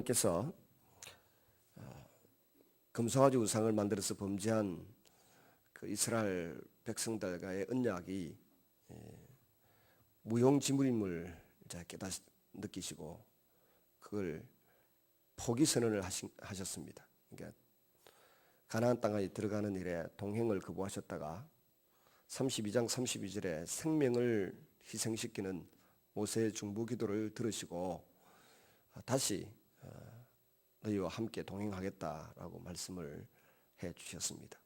께서 금송아지 우상을 만들어서 범죄한 그 이스라엘 백성들과의 언약이 무용지물임을 이제 느끼시고 그걸 포기 선언을 하셨습니다. 그러니까 가나안 땅에 들어가는 일에 동행을 거부하셨다가 32장 32절에 생명을 희생시키는 모세의 중보 기도를 들으시고 다시 너희와 함께 동행하겠다라고 말씀을 해 주셨습니다.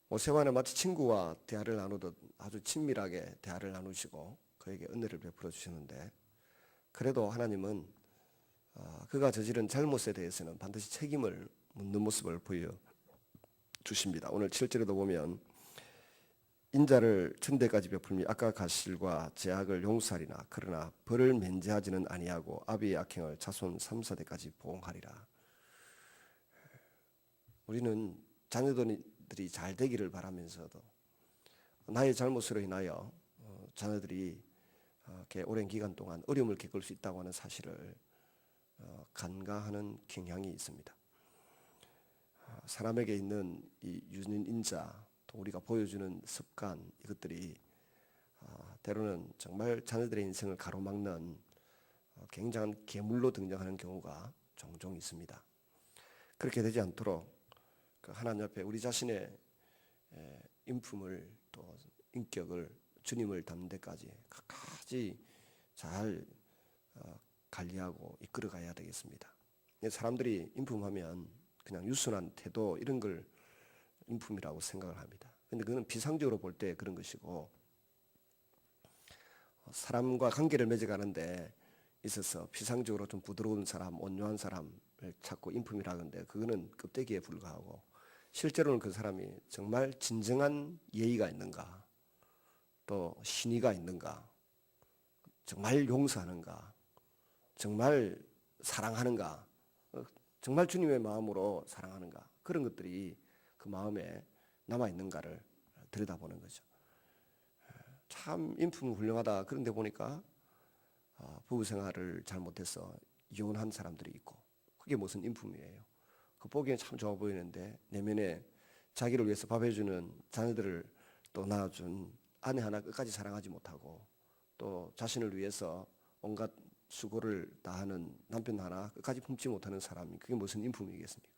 모세와는 마치 친구와 대화를 나누듯 아주 친밀하게 대화를 나누시고 그에게 은혜를 베풀어 주셨는데, 그래도 하나님은 그가 저지른 잘못에 대해서는 반드시 책임을 묻는 모습을 보여주십니다. 오늘 7절에도 보면 인자를 천대까지 베풀미 악과 가실과 제약을 용서하리나 그러나 벌을 면제하지는 아니하고 아비의 악행을 자손 3, 4대까지 보응하리라. 우리는 자녀들이 잘 되기를 바라면서도 나의 잘못으로 인하여 자녀들이 오랜 기간 동안 어려움을 겪을 수 있다고 하는 사실을 간과하는 경향이 있습니다. 사람에게 있는 이 유전인자, 또 우리가 보여주는 습관, 이것들이 때로는 정말 자녀들의 인생을 가로막는 굉장한 괴물로 등장하는 경우가 종종 있습니다. 그렇게 되지 않도록 하나님 앞에 우리 자신의 인품을 또 인격을 주님을 닮는 데까지 끝까지 잘 관리하고 이끌어 가야 되겠습니다. 사람들이 인품하면 그냥 유순한 태도 이런 걸 인품이라고 생각을 합니다. 그런데 그건 비상적으로 볼 때 그런 것이고, 사람과 관계를 맺어가는데 있어서 비상적으로 좀 부드러운 사람, 온유한 사람을 찾고 인품이라 하는데 그거는 껍데기에 불과하고, 실제로는 그 사람이 정말 진정한 예의가 있는가, 또 신의가 있는가, 정말 용서하는가, 정말 사랑하는가, 정말 주님의 마음으로 사랑하는가, 그런 것들이 그 마음에 남아있는가를 들여다보는 거죠. 참 인품은 훌륭하다. 그런데 보니까 부부 생활을 잘못해서 이혼한 사람들이 있고, 그게 무슨 인품이에요? 그 보기엔 참 좋아 보이는데 내면에 자기를 위해서 밥 해주는 자녀들을 또 낳아준 아내 하나 끝까지 사랑하지 못하고, 또 자신을 위해서 온갖 수고를 다하는 남편 하나 끝까지 품지 못하는 사람이 그게 무슨 인품이겠습니까?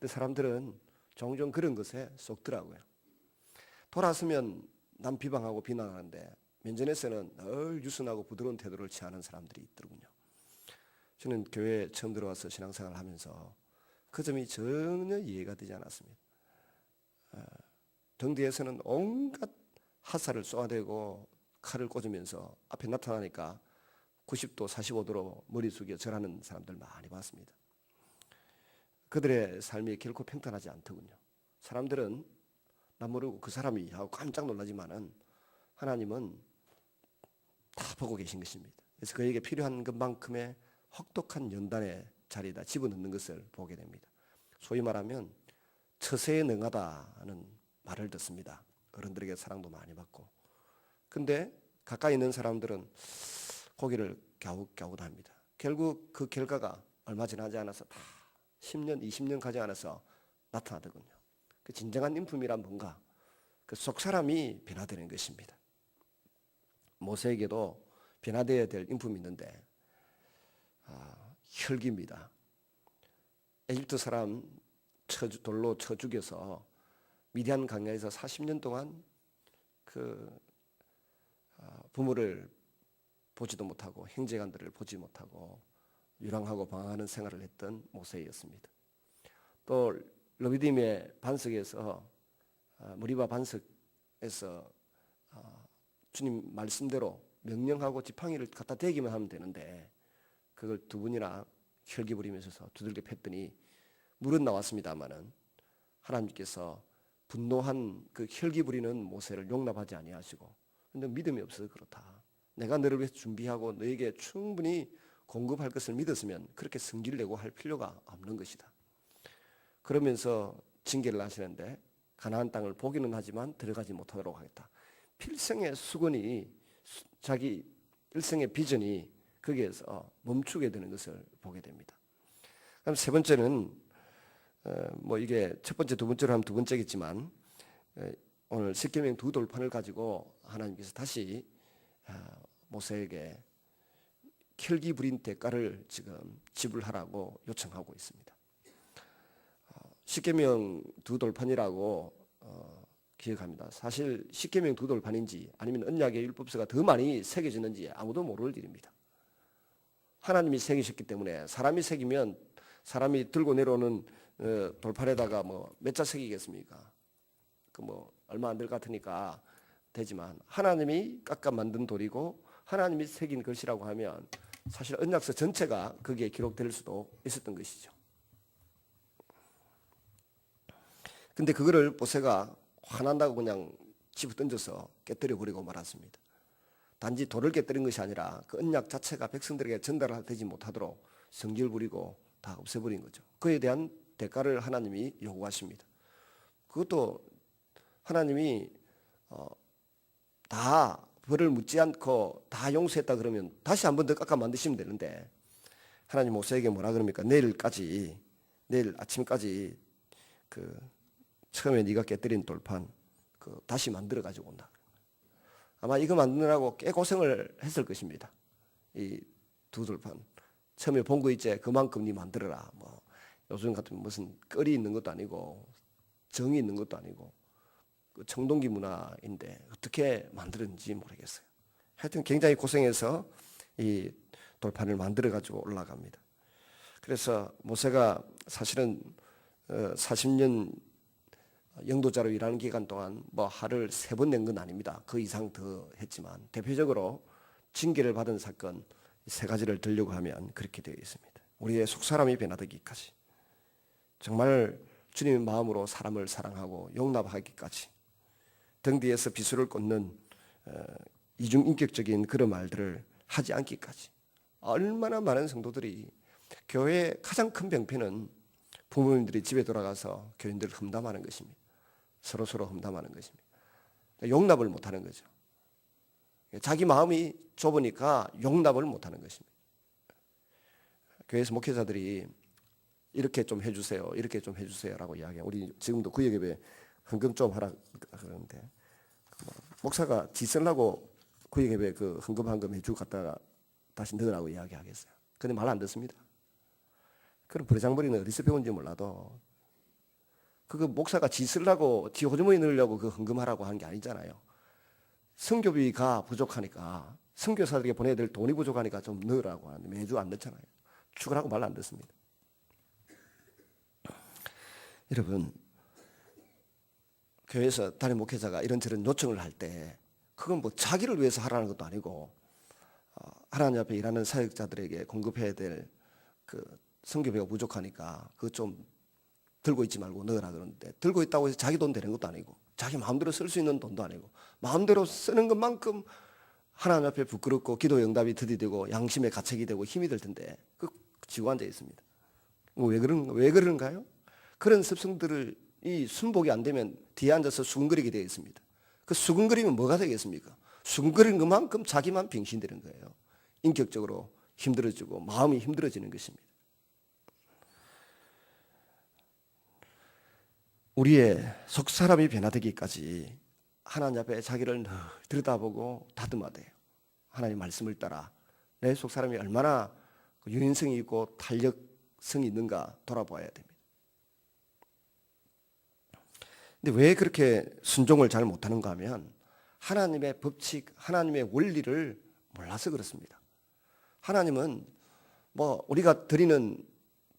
근데 사람들은 종종 그런 것에 속더라고요. 돌아서면 남 비방하고 비난하는데 면전에서는 늘 유순하고 부드러운 태도를 취하는 사람들이 있더군요. 저는 교회에 처음 들어와서 신앙생활을 하면서 그 점이 전혀 이해가 되지 않았습니다. 등 뒤에서는 온갖 화살을 쏘아대고 칼을 꽂으면서 앞에 나타나니까 90도 45도로 머리 숙여 절하는 사람들 많이 봤습니다. 그들의 삶이 결코 평탄하지 않더군요. 사람들은 나 모르고 그 사람이 하고 깜짝 놀라지만은 하나님은 다 보고 계신 것입니다. 그래서 그에게 필요한 것만큼의 혹독한 연단의 자리에다 집어넣는 것을 보게 됩니다. 소위 말하면 처세에 능하다는 말을 듣습니다. 어른들에게 사랑도 많이 받고. 근데 가까이 있는 사람들은 고개를 갸웃갸웃합니다. 결국 그 결과가 얼마 지나지 않아서 다 10년, 20년 가지 않아서 나타나더군요. 그 진정한 인품이란 뭔가, 그 속 사람이 변화되는 것입니다. 모세에게도 변화되어야 될 인품이 있는데 혈기입니다. 에집트 사람 돌로 쳐 죽여서 미디안 강야에서 40년 동안 그 부모를 보지도 못하고 형제간들을 보지 못하고 유랑하고 방황하는 생활을 했던 모세였습니다. 또 르비딤의 반석에서 무리바 반석에서 주님 말씀대로 명령하고 지팡이를 갖다 대기만 하면 되는데 그걸 두 분이나 혈기 부리면서 두들겨 팼더니 물은 나왔습니다마는 하나님께서 분노한 그 혈기 부리는 모세를 용납하지 아니하시고, 근데 믿음이 없어서 그렇다. 내가 너를 위해서 준비하고 너에게 충분히 공급할 것을 믿었으면 그렇게 성질 내고 할 필요가 없는 것이다. 그러면서 징계를 하시는데 가나안 땅을 보기는 하지만 들어가지 못하도록 하겠다. 필생의 수건이, 자기 일생의 비전이 거기에서 멈추게 되는 것을 보게 됩니다. 그럼 세 번째는 뭐 이게 첫 번째, 두 번째로 하면 두 번째겠지만 오늘 십계명 두 돌판을 가지고 하나님께서 다시 모세에게 혈기 부린 대가를 지금 지불하라고 요청하고 있습니다. 십계명 두 돌판이라고 기억합니다. 사실 십계명 두 돌판인지 아니면 언약의 율법서가 더 많이 새겨졌는지 아무도 모를 일입니다. 하나님이 새기셨기 때문에 사람이 새기면 사람이 들고 내려오는 돌판에다가 뭐 몇 자 새기겠습니까? 그 뭐 얼마 안 될 것 같으니까 되지만 하나님이 깎아 만든 돌이고 하나님이 새긴 글씨라고 하면 사실 언약서 전체가 거기에 기록될 수도 있었던 것이죠. 근데 그거를 모세가 화난다고 그냥 집어 던져서 깨뜨려 버리고 말았습니다. 단지 돌을 깨뜨린 것이 아니라 그 언약 자체가 백성들에게 전달되지 못하도록 성질 부리고 다 없애버린 거죠. 그에 대한 대가를 하나님이 요구하십니다. 그것도 하나님이 다 벌을 묻지 않고 다 용서했다 그러면 다시 한 번 더 깎아 만드시면 되는데 하나님 모세에게 뭐라 그럽니까? 내일 아침까지 그 처음에 네가 깨뜨린 돌판 다시 만들어 가지고 온다. 아마 이거 만드느라고 꽤 고생을 했을 것입니다. 이 두 돌판 처음에 본 거 있지 그만큼 네 만들어라. 뭐 요즘 같으면 무슨 끓이 있는 것도 아니고 정이 있는 것도 아니고 그 청동기 문화인데 어떻게 만들었는지 모르겠어요. 하여튼 굉장히 고생해서 이 돌판을 만들어 가지고 올라갑니다. 그래서 모세가 사실은 40년 영도자로 일하는 기간 동안 뭐 하루를 3번 낸 건 아닙니다. 그 이상 더 했지만 대표적으로 징계를 받은 사건 3가지를 들려고 하면 그렇게 되어 있습니다. 우리의 속사람이 변화되기까지 정말 주님의 마음으로 사람을 사랑하고 용납하기까지 등 뒤에서 비수를 꽂는 이중인격적인 그런 말들을 하지 않기까지 얼마나 많은 성도들이 교회의 가장 큰 병폐는 부모님들이 집에 돌아가서 교인들을 험담하는 것입니다. 서로 험담하는 것입니다. 용납을 못하는 거죠. 자기 마음이 좁으니까 용납을 못하는 것입니다. 교회에서 목회자들이 이렇게 좀 해주세요, 이렇게 좀 해주세요라고 이야기해요. 우리 지금도 구역예배 헌금 좀 하라 그러는데 목사가 지쓰려고 구역예배 그 헌금 해주고 갔다가 다시 넣으라고 이야기하겠어요. 근데 말 안 듣습니다. 그럼 버르장머리는 어디서 배운지 몰라도 그거 목사가 지 쓰려고 지 호주머니 넣으려고 그 헌금하라고 한 게 아니잖아요. 선교비가 부족하니까 선교사들에게 보내야 될 돈이 부족하니까 좀 넣으라고 하는데 매주 안 넣잖아요. 죽으라고 말 안 듣습니다. 여러분 교회에서 담임 목회자가 이런저런 요청을 할 때 그건 뭐 자기를 위해서 하라는 것도 아니고 하나님 앞에 일하는 사역자들에게 공급해야 될 그 선교비가 부족하니까 그거 좀 들고 있지 말고 넣으라 그러는데 들고 있다고 해서 자기 돈 되는 것도 아니고 자기 마음대로 쓸 수 있는 돈도 아니고 마음대로 쓰는 것만큼 하나님 앞에 부끄럽고 기도 응답이 들이되고 양심의 가책이 되고 힘이 될 텐데 그 지고 앉아 있습니다. 왜 그런가요? 그런 습성들을 이 순복이 안 되면 뒤에 앉아서 수근거리게 되어 있습니다. 그 수근거리면 뭐가 되겠습니까? 수근거리는 것만큼 자기만 병신되는 거예요. 인격적으로 힘들어지고 마음이 힘들어지는 것입니다. 우리의 속사람이 변화되기까지 하나님 앞에 자기를 들여다보고 다듬어야 돼요. 하나님 말씀을 따라 내 속사람이 얼마나 유연성이 있고 탄력성이 있는가 돌아봐야 됩니다. 근데 왜 그렇게 순종을 잘 못하는가 하면 하나님의 법칙, 하나님의 원리를 몰라서 그렇습니다. 하나님은 뭐 우리가 드리는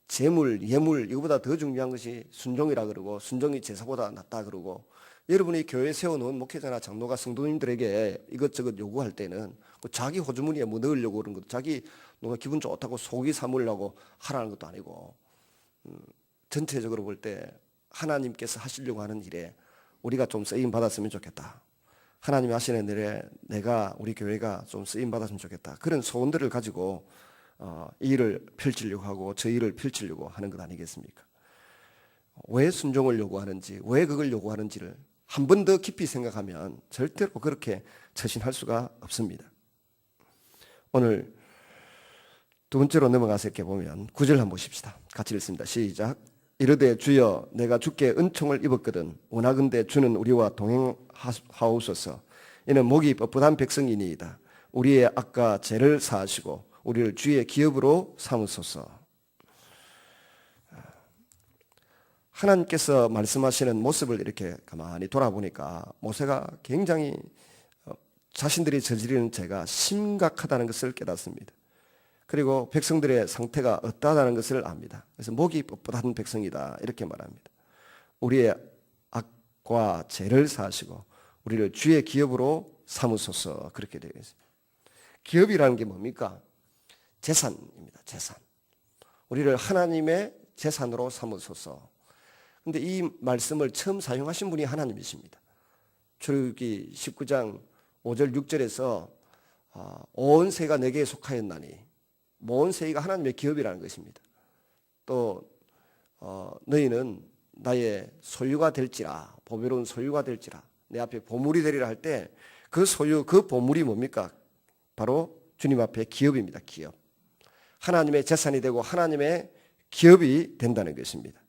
재물, 예물 이거보다 더 중요한 것이 순종이라 그러고 순종이 제사보다 낫다 그러고 여러분이 교회에 세워놓은 목회자나 장로가 성도님들에게 이것저것 요구할 때는 자기 호주머니에 뭐 넣으려고 그런 것도 자기 누가 기분 좋다고 속이 삼으려고 하라는 것도 아니고 전체적으로 볼 때 하나님께서 하시려고 하는 일에 우리가 좀 쓰임 받았으면 좋겠다. 하나님이 하시는 일에 내가 우리 교회가 좀 쓰임 받았으면 좋겠다. 그런 소원들을 가지고 이 일을 펼치려고 하고 저 일을 펼치려고 하는 것 아니겠습니까? 왜 순종을 요구하는지 왜 그걸 요구하는지를 한 번 더 깊이 생각하면 절대로 그렇게 처신할 수가 없습니다. 오늘 두 번째로 넘어가서 이렇게 보면 9절 한번 보십시다. 같이 읽습니다. 시작. 이르되 주여 내가 주께 은총을 입었거든 원하건대 주는 우리와 동행하옵소서. 이는 목이 뻣뻣한 백성이니이다. 우리의 악과 죄를 사하시고 우리를 주의 기업으로 삼으소서. 하나님께서 말씀하시는 모습을 이렇게 가만히 돌아보니까 모세가 굉장히 자신들이 저지르는 죄가 심각하다는 것을 깨닫습니다. 그리고 백성들의 상태가 어떠하다는 것을 압니다. 그래서 목이 뻣뻣한 백성이다 이렇게 말합니다. 우리의 악과 죄를 사하시고 우리를 주의 기업으로 삼으소서 그렇게 되어 있습니다. 기업이라는 게 뭡니까? 재산입니다. 재산. 우리를 하나님의 재산으로 삼으소서. 그런데 이 말씀을 처음 사용하신 분이 하나님이십니다. 출애굽기 19장 5절 6절에서 온 세가 내게 속하였나니 온 세가 하나님의 기업이라는 것입니다. 또 너희는 나의 소유가 될지라 보배로운 소유가 될지라 내 앞에 보물이 되리라 할 때 그 소유 그 보물이 뭡니까? 바로 주님 앞에 기업입니다. 기업. 하나님의 재산이 되고 하나님의 기업이 된다는 것입니다.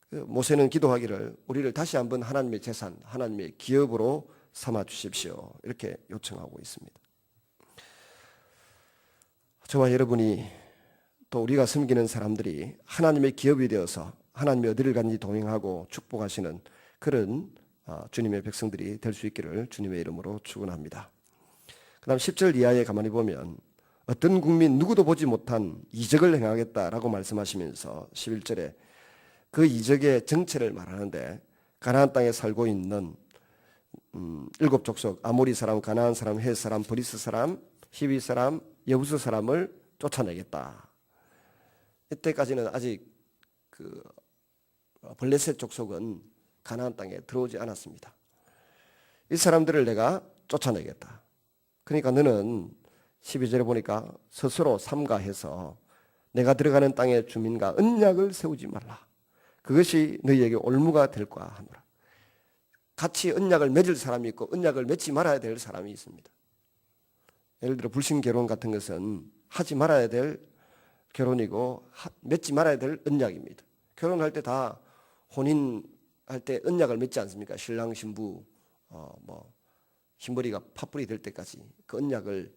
모세는 기도하기를 우리를 다시 한번 하나님의 재산, 하나님의 기업으로 삼아 주십시오. 이렇게 요청하고 있습니다. 저와 여러분이 또 우리가 섬기는 사람들이 하나님의 기업이 되어서 하나님이 어디를 가든지 동행하고 축복하시는 그런 주님의 백성들이 될 수 있기를 주님의 이름으로 축원합니다. 그 다음 10절 이하에 가만히 보면 어떤 국민 누구도 보지 못한 이적을 행하겠다라고 말씀하시면서 11절에 그 이적의 정체를 말하는데 가나안 땅에 살고 있는 7족속 아모리 사람, 가나안 사람, 헷 사람, 브리스 사람, 히비 사람, 여부스 사람을 쫓아내겠다. 이때까지는 아직 그 블레셋 족속은 가나안 땅에 들어오지 않았습니다. 이 사람들을 내가 쫓아내겠다. 그러니까 너는 12절에 보니까 스스로 삼가해서 내가 들어가는 땅의 주민과 언약을 세우지 말라. 그것이 너희에게 올무가 될 거야 하노라. 같이 언약을 맺을 사람이 있고 언약을 맺지 말아야 될 사람이 있습니다. 예를 들어 불신 결혼 같은 것은 하지 말아야 될 결혼이고 맺지 말아야 될 언약입니다. 결혼할 때 다 혼인할 때 언약을 맺지 않습니까? 신랑 신부 흰머리가 팥불이 될 때까지 그 언약을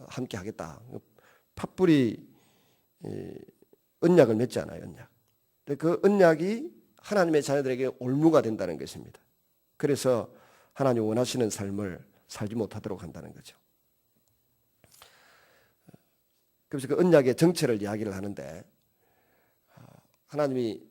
함께 하겠다. 팥불이 언약을 맺지 않아요. 언약. 그 언약이 하나님의 자녀들에게 올무가 된다는 것입니다. 그래서 하나님 원하시는 삶을 살지 못하도록 한다는 거죠. 그래서 그 언약의 정체를 이야기를 하는데 하나님이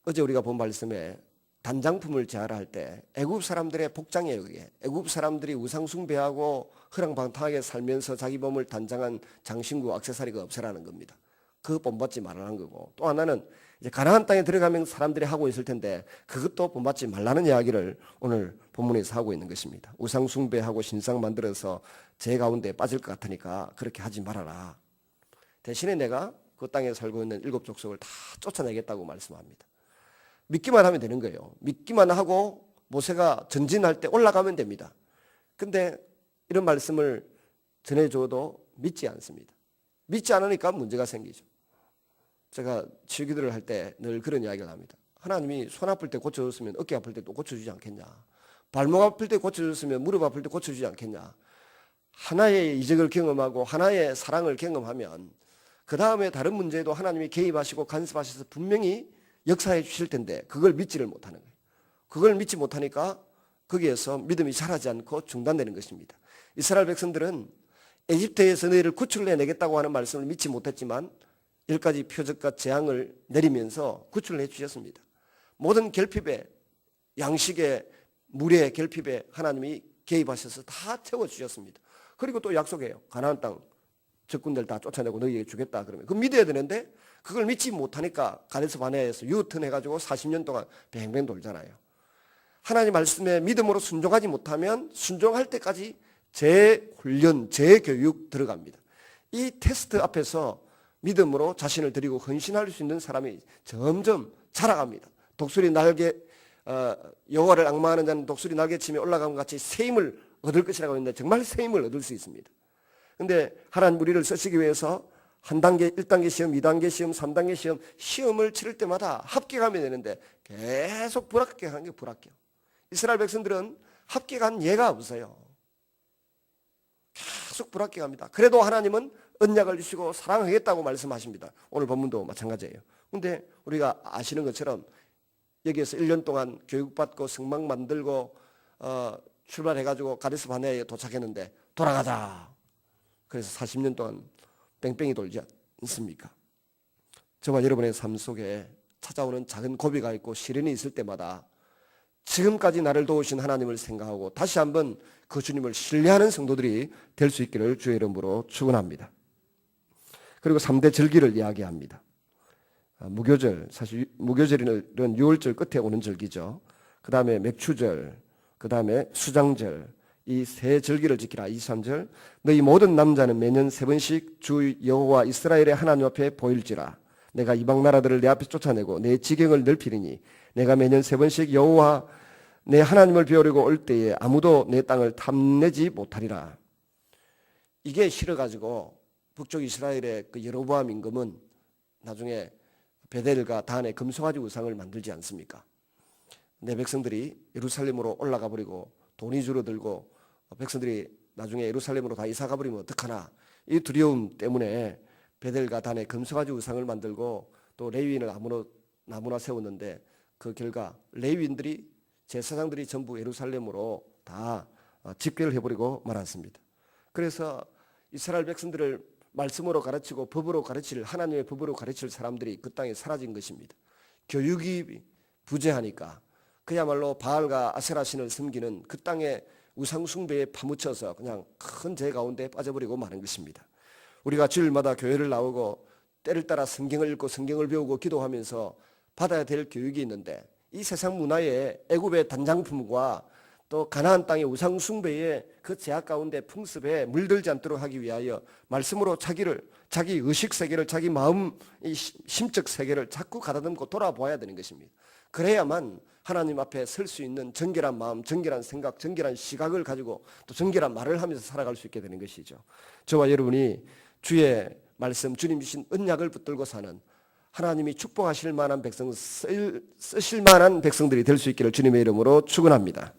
어제 우리가 본 말씀에 단장품을 제하라 할 때 애굽 사람들의 복장에 의해 애굽 사람들이 우상 숭배하고 허랑방탕하게 살면서 자기 몸을 단장한 장신구 액세서리가 없애라는 겁니다. 그거 본받지 말라는 거고 또 하나는 이제 가나안 땅에 들어가면 사람들이 하고 있을 텐데 그것도 본받지 말라는 이야기를 오늘 본문에서 하고 있는 것입니다. 우상 숭배하고 신상 만들어서 죄 가운데 빠질 것 같으니까 그렇게 하지 말아라. 대신에 내가 그 땅에 살고 있는 7족속을 다 쫓아내겠다고 말씀합니다. 믿기만 하면 되는 거예요. 믿기만 하고 모세가 전진할 때 올라가면 됩니다. 근데 이런 말씀을 전해줘도 믿지 않습니다. 믿지 않으니까 문제가 생기죠. 제가 치유기도를 할 때 늘 그런 이야기를 합니다. 하나님이 손 아플 때 고쳐줬으면 어깨 아플 때 또 고쳐주지 않겠냐. 발목 아플 때 고쳐줬으면 무릎 아플 때 고쳐주지 않겠냐. 하나의 이적을 경험하고 하나의 사랑을 경험하면 그 다음에 다른 문제도 하나님이 개입하시고 간섭하셔서 분명히 역사해 주실 텐데 그걸 믿지를 못하는 거예요. 그걸 믿지 못하니까 거기에서 믿음이 자라지 않고 중단되는 것입니다. 이스라엘 백성들은 에집트에서 너희를 구출해내겠다고 하는 말씀을 믿지 못했지만 10가지 표적과 재앙을 내리면서 구출을 해주셨습니다. 모든 결핍에 양식에 물의 결핍에 하나님이 개입하셔서 다 채워주셨습니다. 그리고 또 약속해요. 가나안 땅 적군들 다 쫓아내고 너희에게 주겠다 그러면 그거 믿어야 되는데 그걸 믿지 못하니까 가데스 바네아에서 유턴해가지고 40년 동안 뱅뱅 돌잖아요. 하나님 말씀에 믿음으로 순종하지 못하면 순종할 때까지 재훈련, 재교육 들어갑니다. 이 테스트 앞에서 믿음으로 자신을 드리고 헌신할 수 있는 사람이 점점 자라갑니다. 독수리 날개 여호와를 앙망하는 자는 독수리 날개치며 올라간 것 같이 새 힘을 얻을 것이라고 했는데 정말 새 힘을 얻을 수 있습니다. 그런데 하나님 우리를 쓰시기 위해서 한 단계, 1단계 시험, 2단계 시험, 3단계 시험, 시험을 치를 때마다 합격하면 되는데 계속 불합격한 게 불합격. 이스라엘 백성들은 합격한 예가 없어요. 계속 불합격합니다. 그래도 하나님은 언약을 주시고 사랑하겠다고 말씀하십니다. 오늘 본문도 마찬가지예요. 근데 우리가 아시는 것처럼 여기에서 1년 동안 교육받고 성막 만들고 출발해가지고 가데스 바네아에 도착했는데 돌아가자. 그래서 40년 동안 뺑뺑이 돌지 않습니까? 저와 여러분의 삶 속에 찾아오는 작은 고비가 있고 시련이 있을 때마다 지금까지 나를 도우신 하나님을 생각하고 다시 한번 그 주님을 신뢰하는 성도들이 될 수 있기를 주의 이름으로 축원합니다. 그리고 3대 절기를 이야기합니다. 무교절, 사실 무교절은 6월절 끝에 오는 절기죠. 그 다음에 맥추절, 그 다음에 수장절, 이 세 절기를 지키라. 23절, 너희 모든 남자는 매년 3번씩 주 여호와 이스라엘의 하나님 앞에 보일지라. 내가 이방 나라들을 내 앞에 쫓아내고 내 지경을 넓히리니 내가 매년 3번씩 여호와 내 하나님을 배우려고 올 때에 아무도 내 땅을 탐내지 못하리라. 이게 싫어가지고 북쪽 이스라엘의 그 여로보암 임금은 나중에 베델과 단에 금송아지 우상을 만들지 않습니까? 내 백성들이 예루살렘으로 올라가 버리고 돈이 줄어들고 백성들이 나중에 예루살렘으로 다 이사 가버리면 어떡하나, 이 두려움 때문에 베델과 단에 금송아지 우상을 만들고 또 레위인을 나무나 세웠는데 그 결과 레위인들이 제사장들이 전부 예루살렘으로 다 집결을 해버리고 말았습니다. 그래서 이스라엘 백성들을 말씀으로 가르치고 법으로 가르칠, 하나님의 법으로 가르칠 사람들이 그 땅에 사라진 것입니다. 교육이 부재하니까 그야말로 바알과 아세라 신을 섬기는 그 땅에 우상 숭배에 파묻혀서 그냥 큰 죄 가운데 빠져버리고 마는 것입니다. 우리가 주일마다 교회를 나오고 때를 따라 성경을 읽고 성경을 배우고 기도하면서 받아야 될 교육이 있는데 이 세상 문화의 애굽의 단장품과 또 가나안 땅의 우상 숭배의 그 제약 가운데 풍습에 물들지 않도록 하기 위하여 말씀으로 자기 의식 세계를, 자기 마음 이 심적 세계를 자꾸 가다듬고 돌아보아야 되는 것입니다. 그래야만 하나님 앞에 설 수 있는 정결한 마음, 정결한 생각, 정결한 시각을 가지고 또 정결한 말을 하면서 살아갈 수 있게 되는 것이죠. 저와 여러분이 주의 말씀, 주님 주신 언약을 붙들고 사는, 하나님이 축복하실 만한 백성, 쓰실 만한 백성들이 될 수 있기를 주님의 이름으로 축원합니다.